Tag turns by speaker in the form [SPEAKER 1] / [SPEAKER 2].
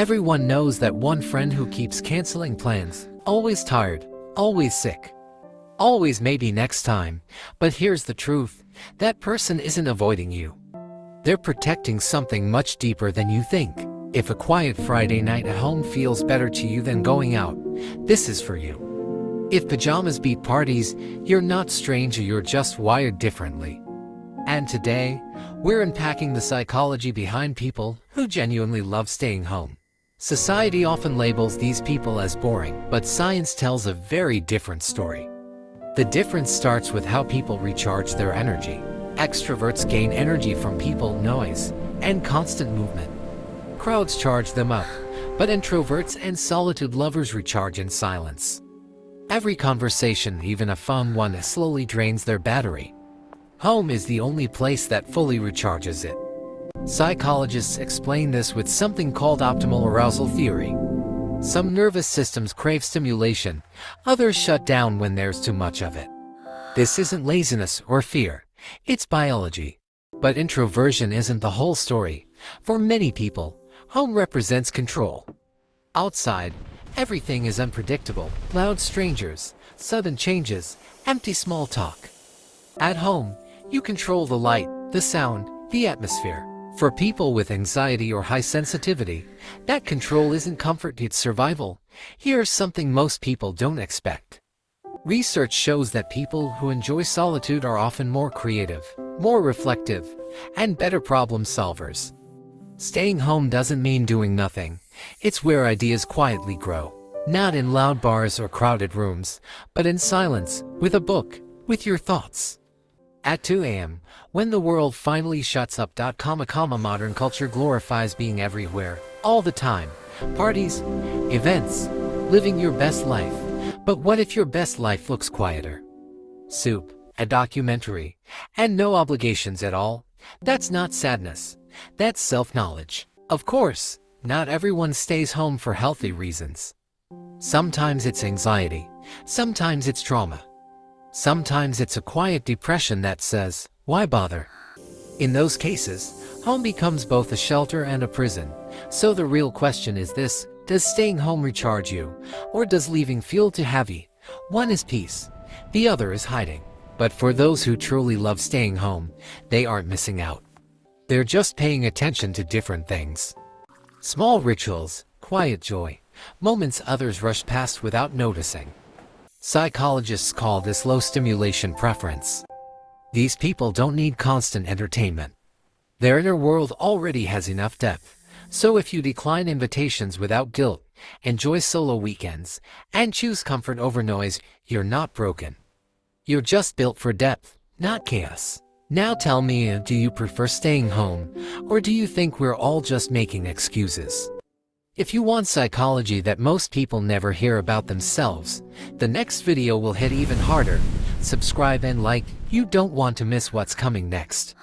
[SPEAKER 1] Everyone knows that one friend who keeps canceling plans, always tired, always sick, always maybe next time. But here's the truth, that person isn't avoiding you. They're protecting something much deeper than you think. If a quiet Friday night at home feels better to you than going out, this is for you. If pajamas beat parties, you're not strange, you're just wired differently. And today, we're unpacking the psychology behind people who genuinely love staying home. Society often labels these people as boring, but science tells a very different story. The difference starts with how people recharge their energy. Extroverts gain energy from people, noise, and constant movement. Crowds charge them up, but introverts and solitude lovers recharge in silence. Every conversation, even a fun one, slowly drains their battery. Home is the only place that fully recharges it. Psychologists explain this with something called optimal arousal theory. Some nervous systems crave stimulation, others shut down when there's too much of it. This isn't laziness or fear, it's biology. But introversion isn't the whole story. For many people, home represents control. Outside, everything is unpredictable: loud strangers, sudden changes, empty small talk. At home, you control the light, the sound, the atmosphere. For people with anxiety or high sensitivity, that control isn't comfort, it's survival. Here's something most people don't expect. Research shows that people who enjoy solitude are often more creative, more reflective, and better problem solvers. Staying home doesn't mean doing nothing. It's where ideas quietly grow. Not in loud bars or crowded rooms, but in silence, with a book, with your thoughts. At 2 a.m., when the world finally shuts up, modern culture glorifies being everywhere, all the time. Parties, events, living your best life. But what if your best life looks quieter? Soup, a documentary, and no obligations at all? That's not sadness. That's self-knowledge. Of course, not everyone stays home for healthy reasons. Sometimes it's anxiety. Sometimes it's trauma. Sometimes it's a quiet depression that says, why bother? In those cases, home becomes both a shelter and a prison. So the real question is this: does staying home recharge you, or does leaving feel too heavy? One is peace, the other is hiding. But for those who truly love staying home, they aren't missing out. They're just paying attention to different things. Small rituals, quiet joy, moments others rush past without noticing. Psychologists call this low stimulation preference. These people don't need constant entertainment. Their inner world already has enough depth. So if you decline invitations without guilt, enjoy solo weekends, and choose comfort over noise, you're not broken. You're just built for depth, not chaos. Now tell me, do you prefer staying home, or do you think we're all just making excuses? If you want psychology that most people never hear about themselves, the next video will hit even harder. Subscribe and like, you don't want to miss what's coming next.